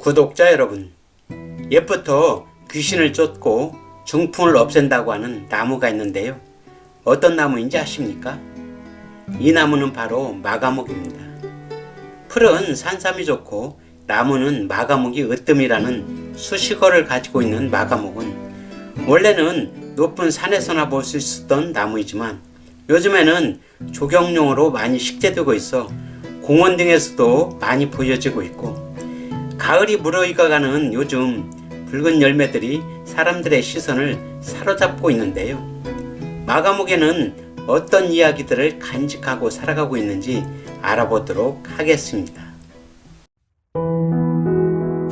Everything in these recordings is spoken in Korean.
구독자 여러분, 옛부터 귀신을 쫓고 중풍을 없앤다고 하는 나무가 있는데요. 어떤 나무인지 아십니까? 이 나무는 바로 마가목입니다. 풀은 산삼이 좋고 나무는 마가목이 으뜸이라는 수식어를 가지고 있는 마가목은 원래는 높은 산에서나 볼 수 있었던 나무이지만 요즘에는 조경용으로 많이 식재되고 있어 공원 등에서도 많이 보여지고 있고, 가을이 무르익어가는 요즘 붉은 열매들이 사람들의 시선을 사로잡고 있는데요. 마가목에는 어떤 이야기들을 간직하고 살아가고 있는지 알아보도록 하겠습니다.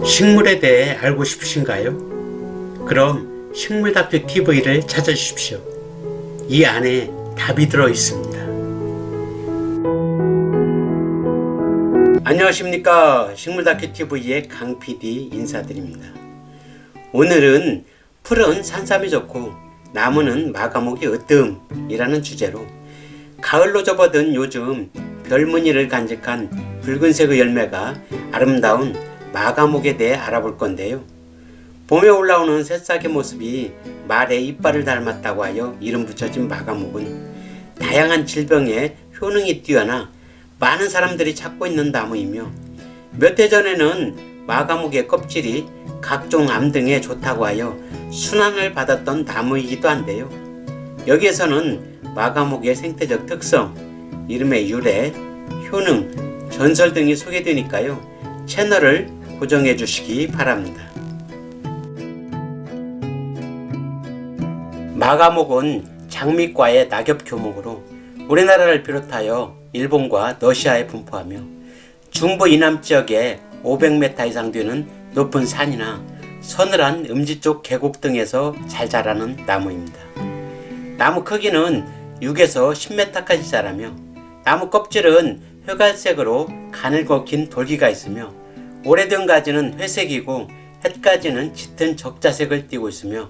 식물에 대해 알고 싶으신가요? 그럼 식물다큐 TV를 찾아주십시오. 이 안에 답이 들어 있습니다. 안녕하십니까. 식물다큐 TV의 강PD 인사드립니다. 오늘은 풀은 산삼이 좋고 나무는 마가목이 으뜸이라는 주제로 가을로 접어든 요즘 별무늬를 간직한 붉은색의 열매가 아름다운 마가목에 대해 알아볼 건데요. 봄에 올라오는 새싹의 모습이 말의 이빨을 닮았다고 하여 이름 붙여진 마가목은 다양한 질병에 효능이 뛰어나 많은 사람들이 찾고 있는 나무이며, 몇 해 전에는 마가목의 껍질이 각종 암 등에 좋다고 하여 순환을 받았던 나무이기도 한데요. 여기에서는 마가목의 생태적 특성, 이름의 유래, 효능, 전설 등이 소개되니까요. 채널을 고정해 주시기 바랍니다. 마가목은 장미과의 낙엽 교목으로 우리나라를 비롯하여 일본과 러시아에 분포하며 중부 이남 지역에 500m 이상 되는 높은 산이나 서늘한 음지 쪽 계곡 등에서 잘 자라는 나무입니다. 나무 크기는 6에서 10m까지 자라며 나무 껍질은 회갈색으로 가늘고 긴 돌기가 있으며 오래된 가지는 회색이고 햇가지는 짙은 적자색을 띠고 있으며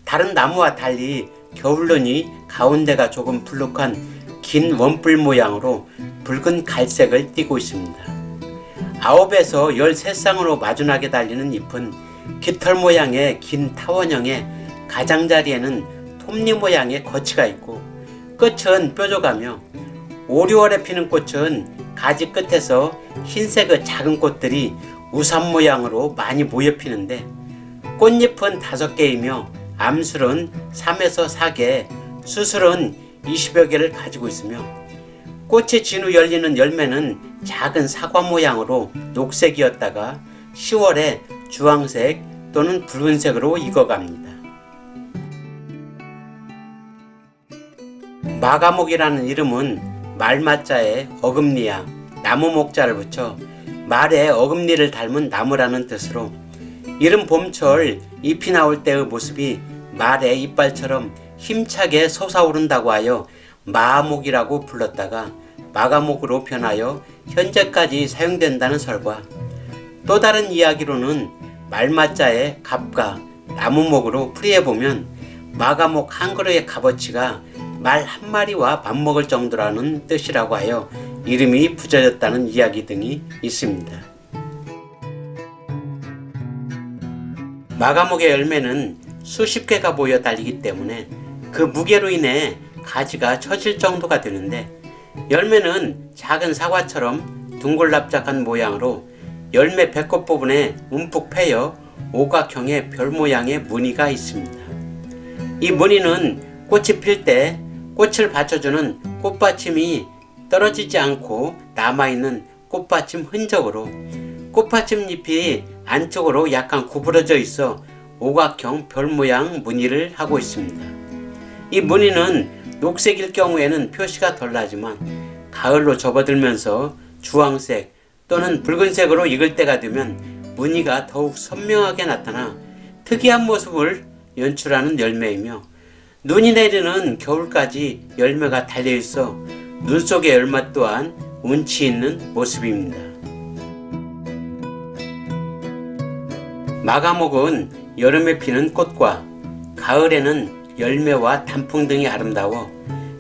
다른 나무와 달리 겨울눈이 가운데가 조금 불룩한 긴 원뿔 모양으로 붉은 갈색을 띠고 있습니다. 9에서 13쌍으로 마주나게 달리는 잎은 깃털 모양의 긴 타원형의 가장자리에는 톱니 모양의 거치가 있고 끝은 뾰족하며 5, 6월에 피는 꽃은 가지 끝에서 흰색의 작은 꽃들이 우산 모양으로 많이 모여 피는데 꽃잎은 5개이며 암술은 3에서 4개, 수술은 20여 개를 가지고 있으며 꽃이 진 후 열리는 열매는 작은 사과 모양으로 녹색이었다가 10월에 주황색 또는 붉은색으로 익어갑니다. 마가목이라는 이름은 말마자에 어금니야 나무 목자를 붙여 말의 어금니를 닮은 나무라는 뜻으로 이른 봄철 잎이 나올 때의 모습이 말의 이빨처럼 힘차게 솟아오른다고 하여 마목이라고 불렀다가 마가목으로 변하여 현재까지 사용된다는 설과, 또 다른 이야기로는 말마자의 갑과 나무목으로 풀이해보면 마가목 한 그루의 값어치가 말 한 마리와 맞먹을 정도라는 뜻이라고 하여 이름이 붙여졌다는 이야기 등이 있습니다. 마가목의 열매는 수십 개가 모여 달리기 때문에 그 무게로 인해 가지가 처질 정도가 되는데, 열매는 작은 사과처럼 둥글납작한 모양으로 열매 배꼽 부분에 움푹 패여 오각형의 별 모양의 무늬가 있습니다. 이 무늬는 꽃이 필 때 꽃을 받쳐주는 꽃받침이 떨어지지 않고 남아있는 꽃받침 흔적으로 꽃받침 잎이 안쪽으로 약간 구부러져 있어 오각형 별 모양 무늬를 하고 있습니다. 이 무늬는 녹색일 경우에는 표시가 덜 나지만 가을로 접어들면서 주황색 또는 붉은색으로 익을 때가 되면 무늬가 더욱 선명하게 나타나 특이한 모습을 연출하는 열매이며, 눈이 내리는 겨울까지 열매가 달려있어 눈 속의 열매 또한 운치 있는 모습입니다. 마가목은 여름에 피는 꽃과 가을에는 열매와 단풍 등이 아름다워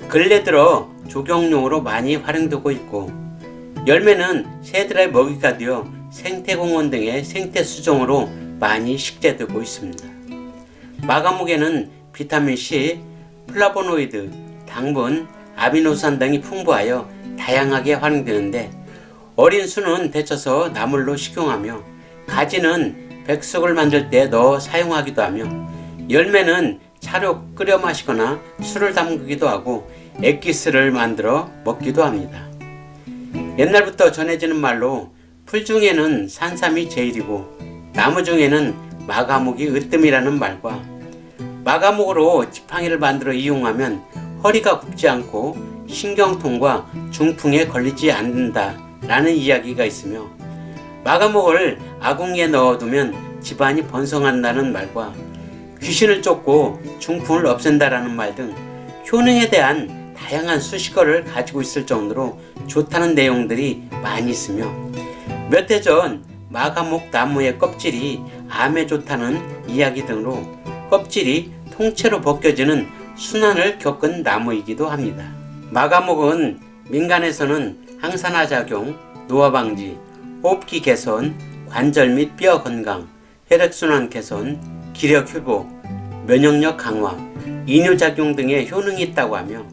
근래 들어 조경용으로 많이 활용되고 있고, 열매는 새들의 먹이가 되어 생태공원 등의 생태수종으로 많이 식재되고 있습니다. 마가목에는 비타민C, 플라보노이드, 당분, 아미노산 등이 풍부하여 다양하게 활용되는데 어린 순은 데쳐서 나물로 식용하며 가지는 백숙을 만들 때 넣어 사용하기도 하며 열매는 차로 끓여 마시거나 술을 담그기도 하고 액기스를 만들어 먹기도 합니다. 옛날부터 전해지는 말로 풀 중에는 산삼이 제일이고 나무 중에는 마가목이 으뜸이라는 말과 마가목으로 지팡이를 만들어 이용하면 허리가 굽지 않고 신경통과 중풍에 걸리지 않는다 라는 이야기가 있으며 마가목을 아궁이에 넣어두면 집안이 번성한다는 말과 귀신을 쫓고 중풍을 없앤다라는 말 등 효능에 대한 다양한 수식어를 가지고 있을 정도로 좋다는 내용들이 많이 있으며 몇 해 전 마가목 나무의 껍질이 암에 좋다는 이야기 등으로 껍질이 통째로 벗겨지는 순환을 겪은 나무이기도 합니다. 마가목은 민간에서는 항산화 작용, 노화 방지, 호흡기 개선, 관절 및 뼈 건강, 혈액순환 개선, 기력 회복, 면역력 강화, 이뇨작용 등의 효능이 있다고 하며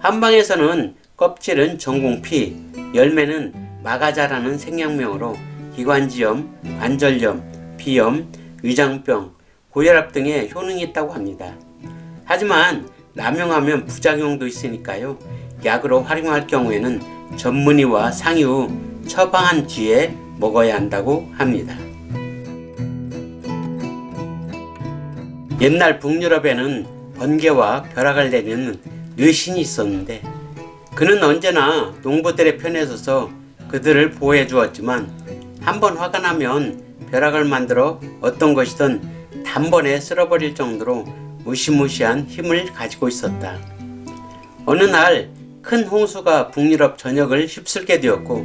한방에서는 껍질은 전공피, 열매는 마가자라는 생약명으로 기관지염, 관절염, 비염, 위장병, 고혈압 등의 효능이 있다고 합니다. 하지만 남용하면 부작용도 있으니까요. 약으로 활용할 경우에는 전문의와 상의 후 처방한 뒤에 먹어야 한다고 합니다. 옛날 북유럽에는 번개와 벼락을 내리는 뇌신이 있었는데 그는 언제나 농부들의 편에 서서 그들을 보호해 주었지만 한번 화가 나면 벼락을 만들어 어떤 것이든 단번에 쓸어버릴 정도로 무시무시한 힘을 가지고 있었다. 어느 날 큰 홍수가 북유럽 전역을 휩쓸게 되었고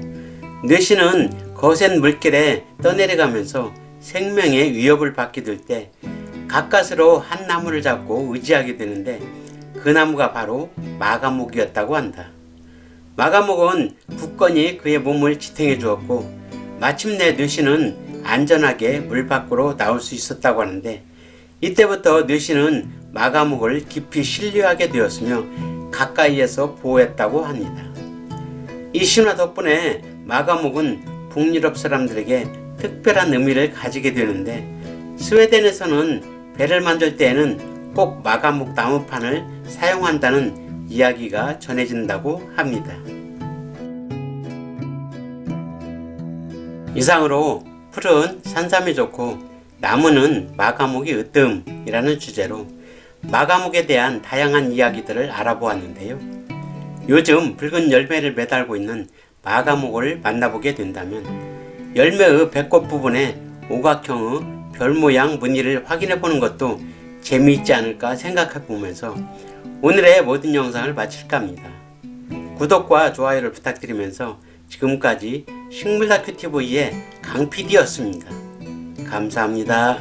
뇌신은 거센 물길에 떠내려가면서 생명의 위협을 받게 될 때 가까스로 한 나무를 잡고 의지하게 되는데 그 나무가 바로 마가목이었다고 한다. 마가목은 굳건히 그의 몸을 지탱해 주었고 마침내 뇌신은 안전하게 물 밖으로 나올 수 있었다고 하는데 이때부터 뇌신은 마가목을 깊이 신뢰하게 되었으며 가까이에서 보호했다고 합니다. 이 신화 덕분에 마가목은 북유럽 사람들에게 특별한 의미를 가지게 되는데 스웨덴에서는 배를 만들 때에는 꼭 마가목 나무판을 사용한다는 이야기가 전해진다고 합니다. 이상으로 풀은 산삼이 좋고 나무는 마가목이 으뜸이라는 주제로 마가목에 대한 다양한 이야기들을 알아보았는데요. 요즘 붉은 열매를 매달고 있는 마가목을 만나보게 된다면 열매의 배꼽 부분에 오각형의 별 모양 무늬를 확인해 보는 것도 재미있지 않을까 생각해 보면서 오늘의 모든 영상을 마칠까 합니다. 구독과 좋아요를 부탁드리면서 지금까지 식물다큐TV의 강PD였습니다. 감사합니다.